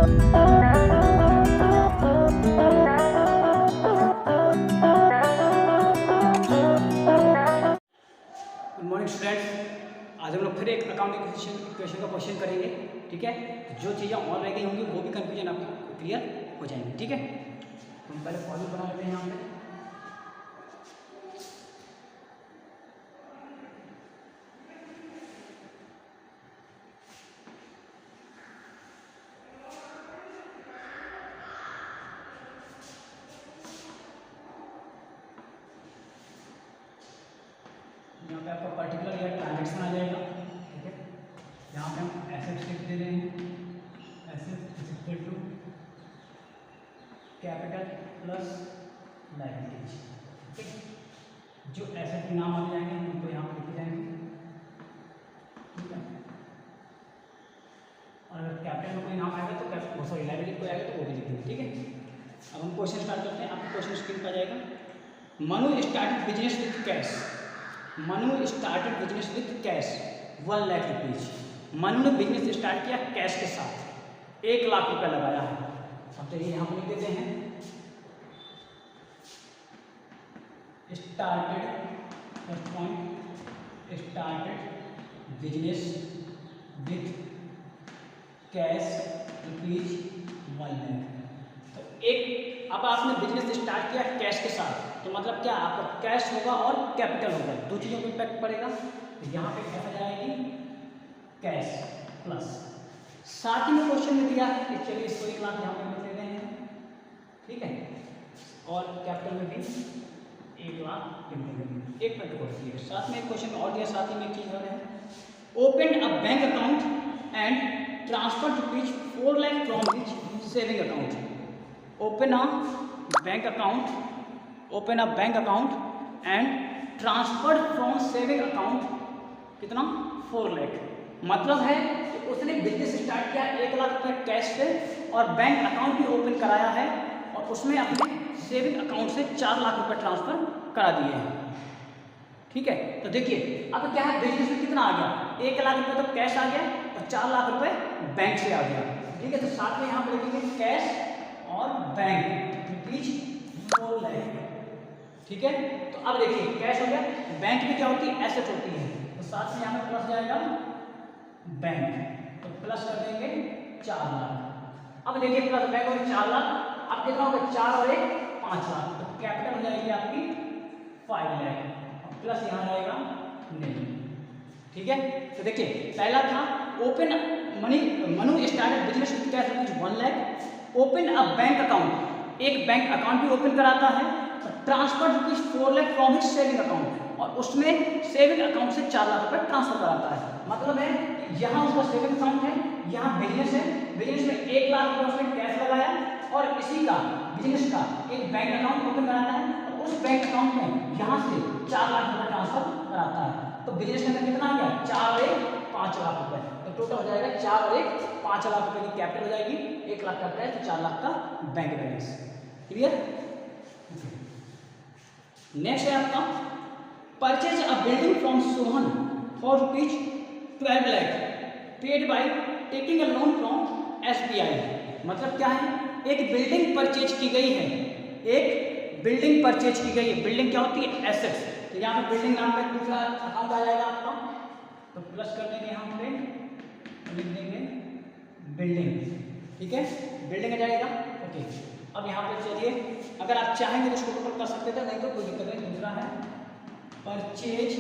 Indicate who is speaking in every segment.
Speaker 1: Morning students, आज हम लोग फिर एक अकाउंटिंग क्वेश्चन का क्वेश्चन करेंगे। ठीक है, तो जो चीज़ें और रह गई होंगी वो भी कन्फ्यूजन आपको क्लियर हो जाएंगी। ठीक है, तो हम पहले फॉर्मूला बना लेते हैं यहाँ पे। यहाँ पे आपका पर्टिकुलर या ट्रांजेक्शन आ जाएगा। ठीक है, यहाँ पे हम एसेट्स लिख दे रहे हैं, assets is equal to capital plus liabilities. ठीक है, जो एसेट के नाम आ जाएंगे उनको यहाँ पे लिखे जाएंगे। ठीक है, और अगर कैपिटल में कोई नाम आएगा तो सॉरी लायबिलिटी कोई आएगा तो वो भी लिखेंगे। ठीक है, अब हम क्वेश्चन स्टार्ट करते हैं। आपको क्वेश्चन स्क्रीन पर आ जाएगा। Manu started business with cash. Manu started business with cash 1 lakh rupees. Manu ने बिजनेस स्टार्ट किया कैश के साथ, 1 लाख रुपया लगाया है। अब चलिए यहाँ पर लिख देते हैं started business with cash rupees 1 lakh. तो अब आपने बिजनेस स्टार्ट किया कैश के साथ, तो मतलब क्या आपका कैश होगा और कैपिटल होगा, दो चीज़ों को इम्पैक्ट पड़ेगा। तो यहाँ पे क्या हो जाएगी कैश प्लस, साथ ही में क्वेश्चन में दिया है कि चलिए इसको 1 लाख यहाँ पे लिख लेते हैं। ठीक है, और कैपिटल में भी 1 लाख लिख देंगे। एक मिनट को साथ में एक क्वेश्चन और दिया, साथ ही में एक चीज़ और है। Open a bank account and transfer rupees 4 lakh from his saving account. Open a bank account and transfer from saving account कितना 4 लाख। मतलब है कि उसने बिजनेस स्टार्ट किया 1 लाख रुपये कैश से और बैंक अकाउंट भी ओपन कराया है और उसमें अपने सेविंग अकाउंट से 4 लाख रुपये ट्रांसफर करा दिए हैं। ठीक है, तो देखिए अब क्या है, बिजनेस में कितना आ गया 1 लाख रुपये तो कैश आ गया और 4 लाख रुपये बैंक से आ गया। ठीक है, तो साथ में यहाँ पर लिखेंगे कैश और बैंक रुपीज 4 लाख। ठीक है, तो अब देखिए कैश हो गया, बैंक में क्या होती है एसेट होती है, तो साथ में यहाँ पर प्लस जाएगा बैंक, तो प्लस कर देंगे 4 लाख। अब देखिए प्लस बैंक हो गया 4 लाख, अब कितना होगा 4 और 1 5 लाख, तो कैपिटल हो जाएगी आपकी 5 लाख, प्लस यहाँ रहेगा नहीं। ठीक है, तो देखिए पहला था open Manu started business with cash rupees 1 lakh. Open a bank account, एक बैंक अकाउंट भी ओपन कराता है, transfer rupees 4 lakh from his saving account, और उसमें सेविंग अकाउंट से 4 लाख रुपये ट्रांसफर कराता है। मतलब है यहाँ उसका सेविंग अकाउंट है, यहाँ बिजनेस है, बिजनेस में 1 लाख रुपये उसने कैश लगाया और इसी का बिजनेस का एक बैंक अकाउंट ओपन कराता है और उस बैंक अकाउंट में यहाँ से 4 लाख रुपये ट्रांसफर कराता है। तो बिजनेस के अंदर कितना आ गया 4 और 1 5 लाख रुपये, तो टोटल हो जाएगा 4 और 1 5 लाख रुपये की कैपिटल हो जाएगी, 1 लाख का कैश तो 4 लाख का बैंक बैलेंस। क्लियर। नेक्स्ट है आपका purchase a building from Sohan for rupees 12 lakh paid by taking a loan from SBI। मतलब क्या है, एक बिल्डिंग परचेज की गई है, एक बिल्डिंग परचेज की गई है। बिल्डिंग क्या होती है एसेट्स, तो यहाँ पे बिल्डिंग नाम का दूसरा अकाउंट आ जाएगा आपका, तो प्लस कर देंगे यहाँ पे, लिख देंगे बिल्डिंग। ठीक है, बिल्डिंग आ जाएगा। ओके, अब यहाँ पे चलिए अगर आप चाहेंगे तो इसको टोटल कर सकते थे, नहीं तो कोई दिक्कत नहीं। दूसरा है परचेज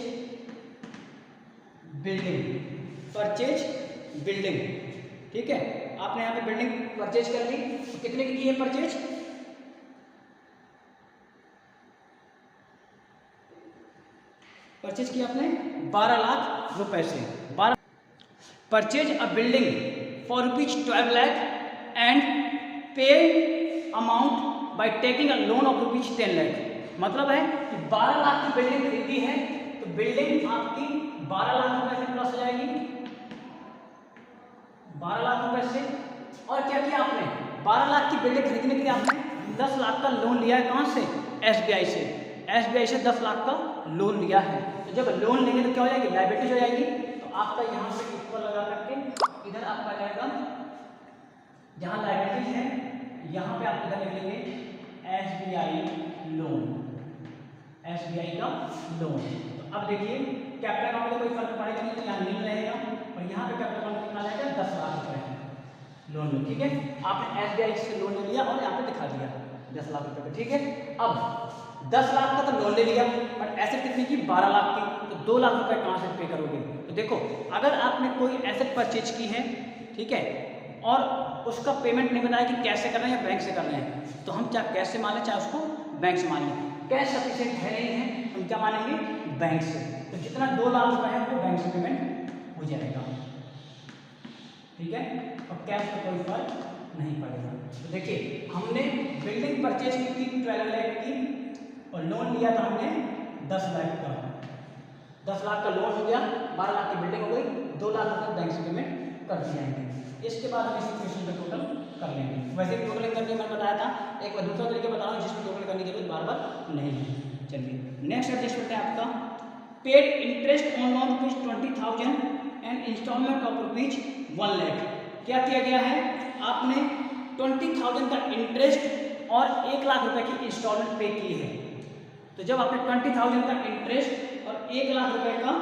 Speaker 1: बिल्डिंग। ठीक है, आपने यहाँ पे बिल्डिंग परचेज कर ली, तो कितने की है परचेज, परचेज किया आपने 12 लाख रुपए से। 12 purchase a building for rupees 12 lakh and pay amount by taking a loan of rupees 10 lakh. मतलब है कि 12 लाख की बिल्डिंग खरीदी है, तो बिल्डिंग आपकी 12 लाख रुपए से प्लस हो जाएगी, 12 लाख रुपए से। और क्या किया आपने, 12 लाख की बिल्डिंग खरीदने के लिए आपने 10 लाख का लोन लिया है, कहाँ से SBI से। SBI से 10 लाख का लोन लिया है, तो जब लोन लेंगे तो क्या हो जाएगी लायबिलिटीज हो जाएगी। तो आपका यहाँ पे इक्वल लगा करके इधर आपका जाएगा जहाँ यहाँ पे आप इधर लिख लेंगे SBI लोन, SBI का लोन। तो अब देखिए कैपिटल अकाउंट में कोई फर्क पड़ेगा नहीं, तो यहाँ नील रहेगा और यहाँ पे कैपिटल अकाउंट कितना रहेगा 10 लाख रुपए लोन लो। ठीक है, आपने SBI से लोन ले लिया और यहाँ पे दिखा दिया 10 लाख रुपए का। ठीक है, अब 10 लाख का तो लोन ले लिया, बट एसेट कितनी की 12 लाख की, तो 2 लाख रुपए कहाँ से पे करोगे? तो देखो अगर आपने कोई एसेट परचेज की है, ठीक है, और उसका पेमेंट नहीं बताया कि कैसे करना है या बैंक से करना है, तो हम चाहे कैश से मान लें चाहे उसको बैंक से मान लें। कैश सफिशिएंट है नहीं है, हम क्या मानेंगे? बैंक से। तो जितना 2 लाख रुपए है वो बैंक से पेमेंट हो जाएगा। ठीक है, और कैश का कोई फर्क नहीं पड़ेगा। तो देखिए हमने बिल्डिंग परचेज की थी 12 लाख की और लोन लिया था हमने 10 लाख का। 10 लाख का लोन हो गया, 12 लाख की बिल्डिंग हो गई, 2 लाख रुपए बैंक से पेमेंट कर दिए जाएंगे। इसके बाद हम इसी क्वेश्चन का टोटल कर लेंगे। वैसे टोटलिंग करने मैंने बताया था, एक बार दूसरा तरीका बता रहा हूँ जिसमें टोटल करने की जरूरत बार बार नहीं है। चलिए नेक्स्ट एडजस्टमेंट है आपका paid interest on loan rupees 20,000 and instalment of rupees 1 lakh. क्या किया गया है? आपने 20,000 का इंटरेस्ट और 1 लाख रुपए की इंस्टॉलमेंट पे की है। तो जब आपने 20,000 का इंटरेस्ट और 1 लाख रुपए का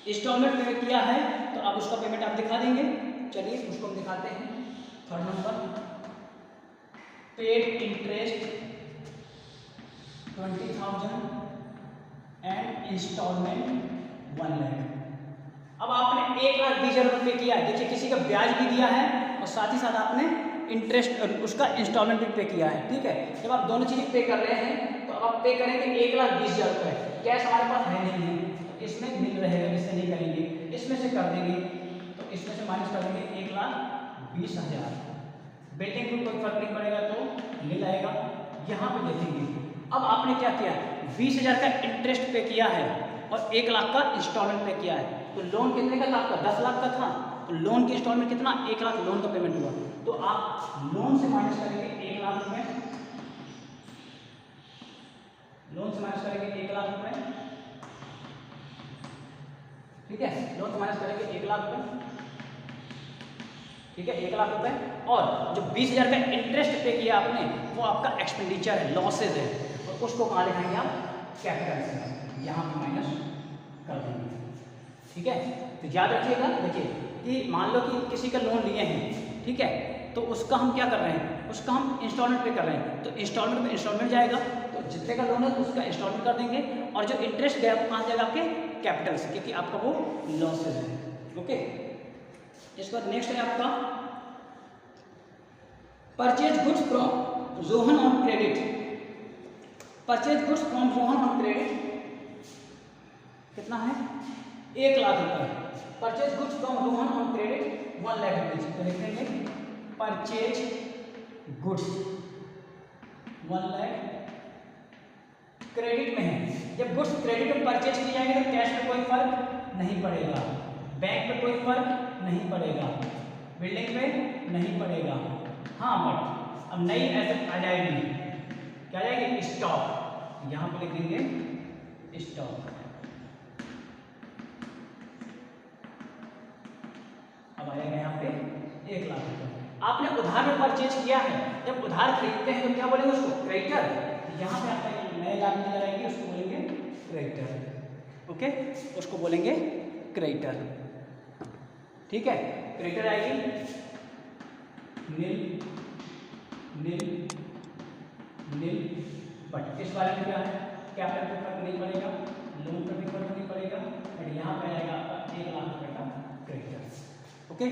Speaker 1: इंस्टॉलमेंट पे किया है तो आप उसका पेमेंट आप दिखा देंगे। चलिए उसको हम दिखाते हैं। Third number paid interest 20,000 and instalment 1 lakh. अब आपने 1,20,000 रुपये पे किया है। देखिए किसी का ब्याज भी दिया है और साथ ही साथ आपने इंटरेस्ट उसका इंस्टॉलमेंट भी पे किया है। ठीक है, जब आप दोनों चीज़ें पे कर रहे हैं तो अब आप पे करेंगे 1,20,000 रुपये। कैश हमारे पास है नहीं है तो इसमें मिल रहेगा, इससे नहीं करेंगे, इसमें से कर देंगे। तो इसमें से माइनस कर देंगे 1,20,000। बिल्डिंग में कोई फर्क नहीं पड़ेगा तो मिल आएगा। यहाँ पे देखेंगे अब आपने क्या किया, 20,000 का इंटरेस्ट पे किया है और 1 लाख का इंस्टॉलमेंट पे किया है। तो लोन कितने का था आपका? 10 लाख का था। तो लोन की इंस्टॉलमेंट कितना? 1 लाख लोन का पेमेंट हुआ। तो आप लोन से माइनस करेंगे 1 लाख रुपए, लोन से माइनस करेंगे 1 लाख रुपए। ठीक है, लोन से माइनस करेंगे 1 लाख रुपए। ठीक है, 1 लाख रुपए। और जो 20,000 का इंटरेस्ट पे किया आपने वो आपका एक्सपेंडिचर है, लॉसेज है, और उसको कहाँ लिखाएंगे आप? कैपिटल से यहाँ पे माइनस कर देंगे। ठीक है, तो याद रखिएगा। देखिए कि मान लो कि किसी का लोन लिए हैं, ठीक है, तो उसका हम क्या कर रहे हैं? उसका हम इंस्टॉलमेंट पे कर रहे हैं। तो इंस्टॉलमेंट में इंस्टॉलमेंट जाएगा, तो जितने का लोन है उसका इंस्टॉलमेंट कर देंगे, और जो इंटरेस्ट गया वो कहाँ जाएगा? आपके कैपिटल से, क्योंकि आपका वो लॉसेज है। ओके, इसके बाद नेक्स्ट है आपका purchase goods from Rohan on credit. Purchase goods from Rohan on credit कितना है? 1 लाख रुपए। Purchase goods from Rohan on credit 1 lakh rupees. तो लिखेंगे परचेज गुड्स 1 लाख क्रेडिट में है। जब गुड्स क्रेडिट में परचेज किए जाएंगे तो कैश में कोई फर्क नहीं पड़ेगा, बैंक में कोई फर्क नहीं पड़ेगा, बिल्डिंग में नहीं पड़ेगा। हाँ, बट अब नई एसेट आ जाएगी, क्या आ जाएगी? स्टॉक। यहाँ पे लिख देंगे स्टॉक। अब आएगा यहाँ पे 1 लाख रुपए। आपने उधार में परचेज किया है, जब उधार खरीदते हैं तो क्या बोलेंगे उसको? क्रेडिटर। यहाँ पे आपका नए लाभ में लगाएंगे, उसको बोलेंगे क्रेडिटर। ओके, उसको बोलेंगे क्रेडिटर। ठीक है, क्रेडिटर आएगी नील नील नील। बट इस बारे में क्या है? कैपिटल पे फर्क नहीं पड़ेगा, लोन पे भी फर्क नहीं पड़ेगा, बट यहाँ पे आएगा आपका 1 लाख रुपए का क्रेडिटर। ओके,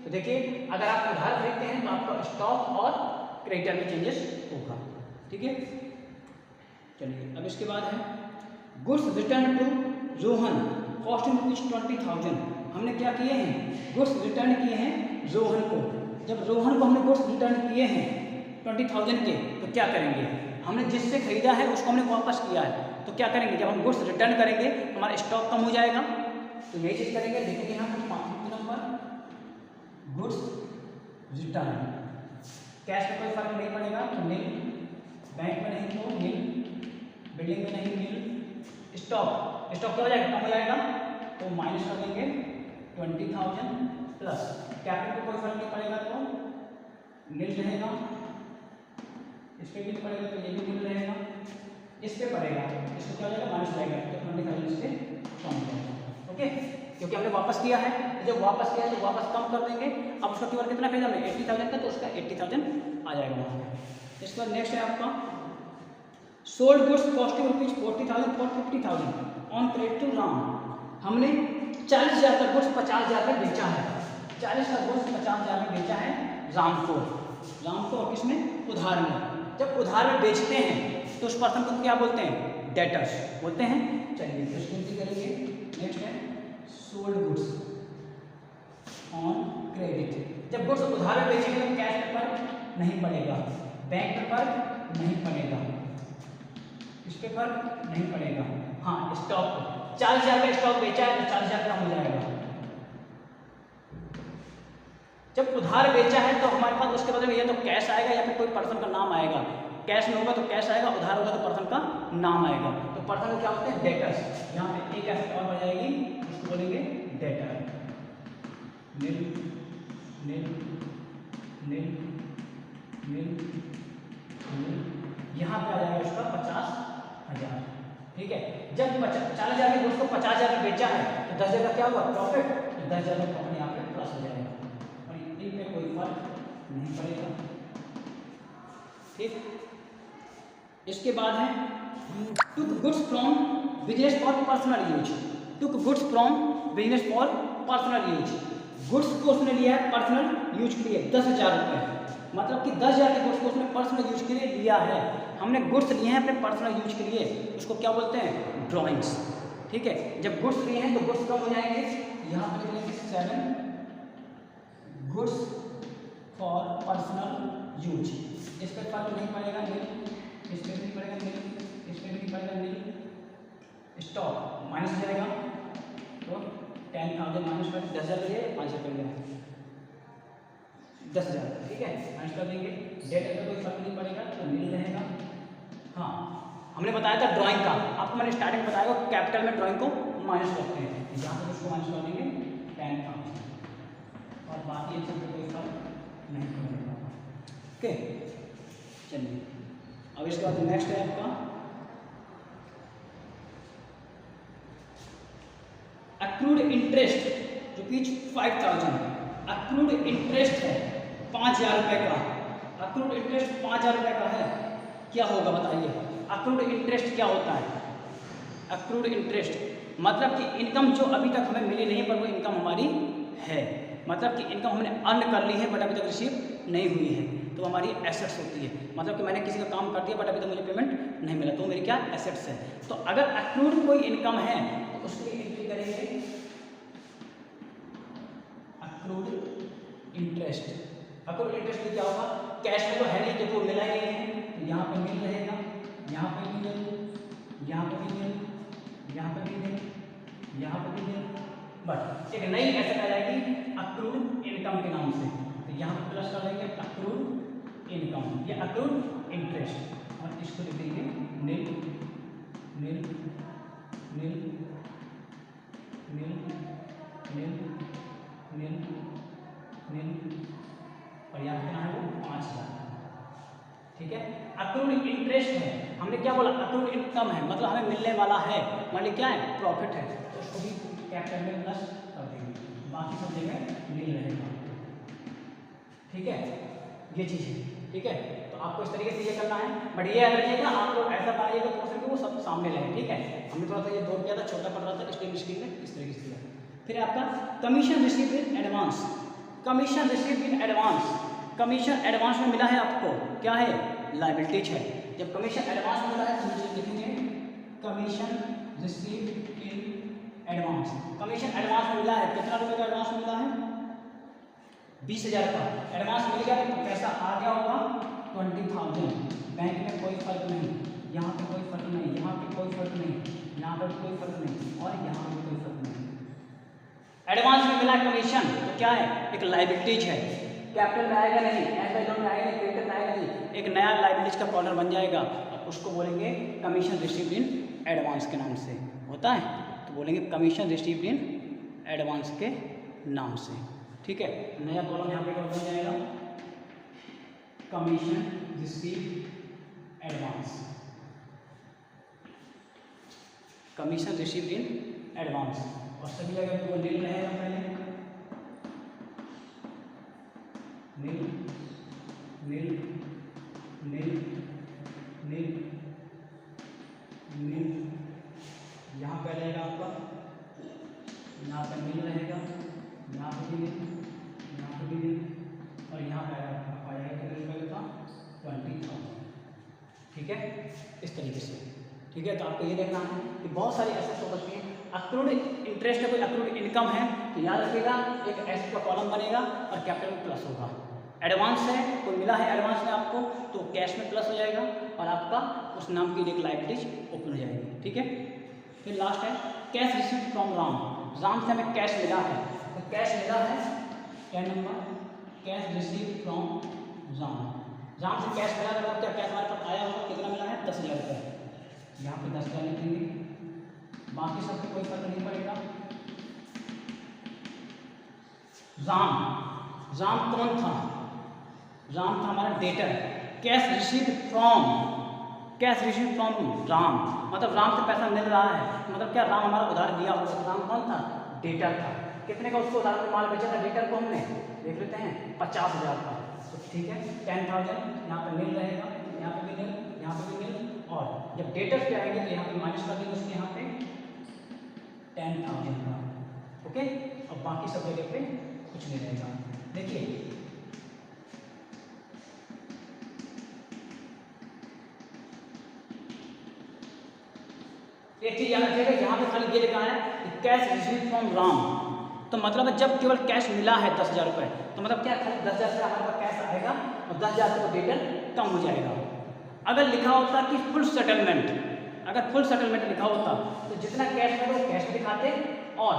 Speaker 1: तो देखिए अगर आप उधार खरीदते हैं तो आपका स्टॉक और क्रेडिटर में चेंजेस होगा। ठीक है, चलिए अब इसके बाद है goods return to Rohan costing rupees 20,000। हमने क्या किए हैं? गुड्स रिटर्न किए हैं रोहन को। जब रोहन को हमने गुड्स रिटर्न किए हैं 20,000 के, तो क्या करेंगे? हमने जिससे खरीदा है उसको हमने वापस किया है, तो क्या करेंगे? जब हम गुड्स रिटर्न करेंगे हमारा स्टॉक कम हो जाएगा, तो यही चीज़ करेंगे। देखेंगे यहाँ पर 5 नंबर गुड्स रिटर्न। कैश में कोई फर्क नहीं पड़ेगा तो नील, बैंक में नहीं तो नील, बिल्डिंग में नहीं नील। स्टॉक क्या हो जाएगा? कम हो जाएगा, तो माइनस कर देंगे 20,000 प्लस कैपिटल को कोई फर्क नहीं पड़ेगा तो नील रहेगा, इस पे भी पड़ेगा तो ये भी नील रहेगा, इस पे पड़ेगा इसको क्या हो जाएगा माइनस रहेगा, तो 20,000 से कम हो जाएगा। ओके, क्योंकि हमने वापस किया है, जब वापस किया है तो वापस कम कर देंगे। अब उसका केवल कितना खरीदा हमने 80,000 का, तो उसका 80,000 आ जाएगा वहाँ पे। इसके बाद नेक्स्ट है आपका sold goods costing rupees 40,000 for 50,000 on credit to Ram. हमने 40,000 का गुड्स 50,000 में बेचा है, 40 का गुड्स 50,000 में बेचा है राम को और किसमें उधार में। जब उधार में बेचते हैं तो उस पर्सन को क्या बोलते हैं डेटर्स बोलते हैं। चलिए फिर गिनती करेंगे। नेक्स्ट है सोल्ड गुड्स ऑन क्रेडिट। जब गुड्स उधार में बेचेंगे तो कैश पे फर्क नहीं पड़ेगा, बैंक पे फर्क नहीं पड़ेगा, इस पे फर्क नहीं पड़ेगा। हाँ स्टॉक 40,000 का स्टॉक बेचा है तो 40,000 कम हो जाएगा। जब उधार बेचा है तो हमारे पास उसके बदले में या तो कैश आएगा या फिर कोई पर्सन का नाम आएगा। कैश में होगा तो कैश आएगा, उधार होगा तो पर्सन का नाम आएगा। तो पर्सन को क्या होते हैं डेटर्स। यहाँ पे एक एसेट और बढ़ जाएगी, उसको बोलेंगे डेटर। नील नील नील नील नील यहाँ पे आ जाएगा उसका 50,000। ठीक है, जब 40,000 के दोस्त को 50,000 में बेचा है तो 10,000 का क्या हुआ प्रॉफिट, तो 10,000 का प्रॉफिट यहाँ पे प्लस हो जाएगा और इनमें कोई फर्क नहीं पड़ेगा। ठीक, इसके बाद है took goods from business for personal use. Took goods from business for personal use. Goods को उसने लिया है पर्सनल यूज के लिए 10,000 रुपये, मतलब कि 10,000 के गुड्स को उसने पर्सनल यूज के लिए लिया है। हमने गुड्स लिए हैं अपने पर्सनल यूज के लिए, उसको क्या बोलते हैं ड्रॉइंग्स। ठीक है, जब गुड्स लिए हैं तो गुड्स कम हो जाएंगे, यहाँ पर लिखेंगे 7 गुड्स फॉर पर्सनल यूज। इस पर फर्क नहीं पड़ेगा नील, इस पर भी नहीं पड़ेगा नील, इस पर भी नहीं पड़ेगा नील। स्टॉक माइनस हो जाएगा तो 10,000 माइनस कर 10,000 करिए 5,000 कर लिया 10,000। ठीक है, माइनस कर देंगे। डेट में कोई फर्क नहीं पड़ेगा तो नील रहेगा। हाँ, हमने बताया था ड्राइंग का, आपको मैंने स्टार्टिंग में बताया कैपिटल में ड्राइंग को माइनस करते हैं, यहाँ पर उसको माइनस कर देंगे 10,000 और बाकी इन सब पे कोई फर्क नहीं पड़ेगा। ओके, चलिए अब इसके बाद नेक्स्ट है आपका accrued interest rupees 5,000। Accrued interest है 5,000 रुपये का। अक्रूड इंटरेस्ट 5,000 रुपये का है, क्या होगा बताइए। अक्रूड इंटरेस्ट क्या होता है। अक्रूड इंटरेस्ट मतलब कि इनकम जो अभी तक हमें मिली नहीं पर वो इनकम हमारी है, मतलब कि इनकम हमने अर्न कर ली है बट अभी तक रिसीव नहीं हुई है, तो हमारी एसेट्स होती है। मतलब कि मैंने किसी का काम कर दिया बट अभी तक मुझे पेमेंट नहीं मिला, तो मेरी क्या एसेट्स है। तो अगर अक्रूड कोई इनकम है तो उसके लिए एंट्री करेंगे अक्रूड इंटरेस्ट। अक्रूड इंटरेस्ट क्या होगा, कैश में तो है नहीं क्योंकि वो मिला ही नहीं है, तो यहाँ पे मिल रहेगा, यहाँ पे भी मिल, यहाँ पे भी मिल, यहाँ पे भी मिल, यहाँ पे भी मिल, बट एक नई एसेट आ जाएगी अक्रूड इनकम के नाम से, तो यहाँ पे प्लस कर देंगे अक्रूड इनकम या अक्रूड इंटरेस्ट और इसको लिख देंगे नील नील नील नील नील नील नील और यहाँ कितना है वो 5,000। ठीक है, अक्रूड इंटरेस्ट है, हमने क्या बोला अक्रूड इनकम है, मतलब हमें मिलने वाला है, मान ली क्या है प्रॉफिट है, तो उसको भी कैपिटल में प्लस कर देंगे, बाकी सब जगह मिल रहेगा। ठीक है, ये चीज़ है। ठीक है, तो आपको इस तरीके से ये करना है, बट ये याद रखिएगा आप लोग ऐसा बनाइएगा क्वेश्चन कि वो सब सामने रहे। ठीक है, हमने थोड़ा सा ये दौड़ किया था, छोटा पड़ रहा था इसलिए स्क्रीन में इस तरीके से किया। फिर आपका commission receive in advance. Commission receive in advance, commission advance में मिला है आपको, क्या है लायबिलिटीज है। जब कमीशन एडवांस में मिला है तो नीचे लिखेंगे commission receive in advance. Commission advance में मिला है, कितना रुपए का एडवांस मिला है 20,000 का एडवांस मिल गया, तो पैसा आ गया होगा 20,000। बैंक में कोई फर्क नहीं, यहाँ पे कोई फर्क नहीं, यहाँ पे कोई फर्क नहीं, यहाँ पर कोई फर्क नहीं और यहाँ पर कोई फर्क नहीं। एडवांस में मिला कमीशन तो क्या है एक लायबिलिटीज है, कैपिटल में आएगा नहीं, ऐसा लोन में आएगा नहीं, क्रेडिट में आएगा नहीं, एक नया लायबिलिटीज का कॉर्नर बन जाएगा और उसको बोलेंगे कमीशन रिसीव्ड इन एडवांस के नाम से होता है, तो बोलेंगे कमीशन रिसीव्ड इन एडवांस के नाम से। ठीक है, नया कॉलम यहाँ पे बन जाएगा commission received advance, commission received in advance, और सभी जगह वो नील रहेगा पहले, नील नील नील नील नील, यहाँ पे रहेगा आपका, यहाँ पे नील रहेगा, यहाँ पे भी नील, यहाँ पे भी नील, और यहाँ पे आ जाएगा कितने का 20,000। ठीक है, इस तरीके से। ठीक है, तो आपको ये देखना है कि बहुत सारी एसेट्स हो सकती हैं। अक्रूड इंटरेस्ट है, कोई अक्रूड इनकम है तो याद रखिएगा एक एसेट का कॉलम बनेगा और कैपिटल में प्लस होगा। एडवांस है, कोई मिला है एडवांस में आपको तो कैश में प्लस हो जाएगा और आपका उस नाम की एक लाइबिलिटीज ओपन हो जाएगी। ठीक है, फिर लास्ट है cash received from Ram, Ram से हमें कैश मिला है, तो कैश मिला है 10 number, cash received from Ram, Ram से कैश मिला है, क्या कैश हमारे पास आया होगा, कितना मिला है 10,000 रुपये, यहाँ पे 10,000 लिखेंगे, बाकी सबको कोई फर्क नहीं पड़ेगा। राम कौन था, राम था हमारा debtor, cash received from Ram, मतलब राम से पैसा मिल रहा है, मतलब क्या राम हमारा उधार दिया होगा, राम कौन था, डेटर था, कितने का उसको उधार पे माल बेचा था डेटर को, हमने देख लेते हैं 50,000 का, तो ठीक है 10,000, यहाँ पे मिल रहेगा, यहाँ पे भी मिल, यहाँ पे भी मिल, और जब डेटर पे आएंगे तो यहाँ पे माइनस कर देंगे उसके यहाँ पे 10,000 का। ओके, और बाकी सब जगह पे कुछ नहीं रहेगा। देखिए एक चीज याद रखिएगा, यहाँ पे खाली ये लिखा है कैश रिसीव्ड फ्रॉम राम, तो मतलब है जब केवल कैश मिला है 10,000 रुपये, तो मतलब क्या खाली 10,000 से हमारे पास कैश आएगा और 10,000 से वो डेटर कम हो जाएगा। अगर लिखा होता कि फुल सेटलमेंट, अगर फुल सेटलमेंट लिखा होता तो जितना कैश है वो कैश दिखाते और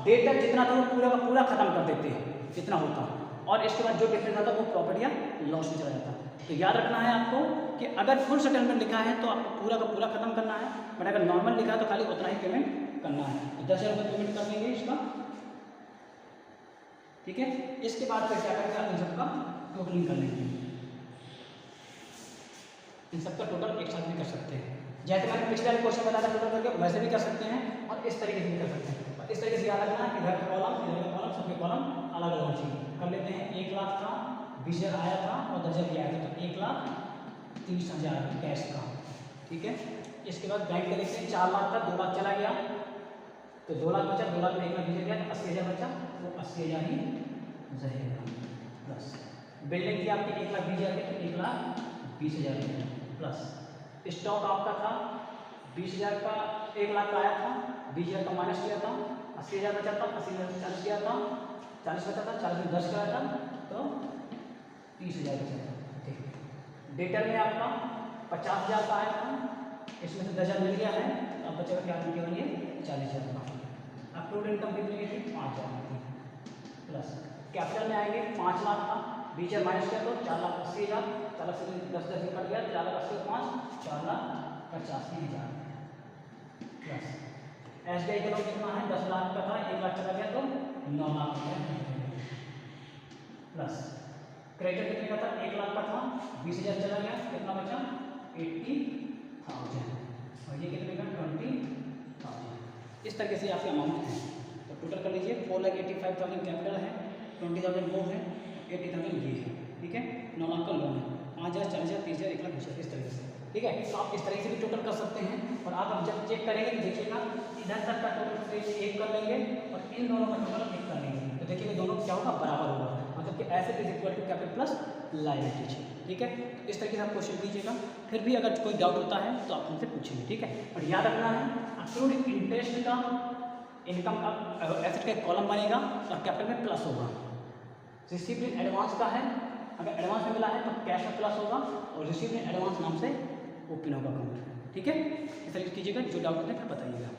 Speaker 1: डेटर जितना था वो पूरा का पूरा खत्म कर देते जितना होता, और इसके बाद जो डिफरेंस आता वो प्रॉफिट या लॉस में चला जाता। तो याद रखना है आपको कि अगर फुल सेटलमेंट लिखा है तो आपको पूरा का पूरा खत्म करना है, बट अगर नॉर्मल लिखा है तो खाली उतना ही पेमेंट करना है, तो 10,000 रुपये पेमेंट कर देंगे इसका। ठीक है, इसके बाद फिर क्या करेंगे, आप इन सबका टोटलिंग कर लेंगे, इन सबका टोटल एक साथ भी कर सकते हैं, जैसे मैंने पिछले वाले क्वेश्चन बताया टोटल करके वैसे भी कर सकते हैं और इस तरीके से भी कर सकते हैं। और इस तरीके से याद रखना है कि इधर का कॉलम इधर का कॉलम सबके कॉलम अलग अलग चाहिए। कर लेते हैं 1 लाख था, 20,000 आया था और 10,000 दिया था, तो 1,30,000 कैश का। ठीक है, इसके बाद बैंक का देखते हैं 4 लाख था, 2 लाख चला गया तो 2 लाख बचा, 2 लाख में 1 लाख 20,000 गया तो 80,000 बचा, वो 80,000 ही रहेगा प्लस। बिल्डिंग की आपकी 1,20,000 की तो 1,20,000 प्लस। स्टॉक आपका था 20,000 का, 1 लाख का आया था, 20,000 का माइनस किया था, 80,000 बचा था, 80,000 से 40 किया था, 40 बचा था, 40 में 10 कराया था तो 30,000 बचा था। ठीक है, डेटर में आपका 50,000 का आया था, इसमें से 10,000 मिल गया है, अब बचेगा क्या केवल ये 40,000 का। अप्रूव्ड इनकम कितनी थी 5,000 की प्लस। कैपिटल में आएंगे 5 लाख का, 20,000 माइनस किया तो 4,80,000, 4 से 10 कट गया, 4,80,5 4,85,000 प्लस। SBI का लोन कितना है 10 लाख का था, 1 लाख चला गया तो 9 लाख प्लस। क्रेडिट कितने का था 1 लाख का था, 20,000 चला गया, कितना बचा 80,000 और ये कितने का 20,000। इस तरीके से आपके अमाउंट है, तो टोटल कर लीजिए 4,85,000 कैपिटल है, 20,000 वो है, 80,000 ये है। ठीक है, 9 लाख का लोन है, 5,000 40,000 30,000 1 लाख 20,000 इस तरीके से। ठीक है, तो आप इस तरीके से भी टोटल कर सकते हैं और आप जब चेक करेंगे तो देखिएगा इधर तक का टोटल एक कर लेंगे और इन दोनों का टोटल एक कर लेंगे, तो देखिएगा दोनों क्या होगा बराबर होगा, मतलब कि asset is equal to capital plus liability. ठीक है, इस तरीके से आप क्वेश्चन कीजिएगा, फिर भी अगर कोई डाउट होता है तो आप उनसे पूछेंगे। ठीक है, और याद रखना है अक्रूड इंटरेस्ट का इनकम का एसेट का कॉलम बनेगा और कैपिटल में प्लस होगा। रिसीव्ड इन एडवांस का है, अगर एडवांस में मिला है तो कैश में प्लस होगा और रिसीव्ड इन एडवांस नाम से ओपन होगा अकाउंट। ठीक है, इस तरीके से कीजिएगा, जो डाउट होता है फिर बताइएगा।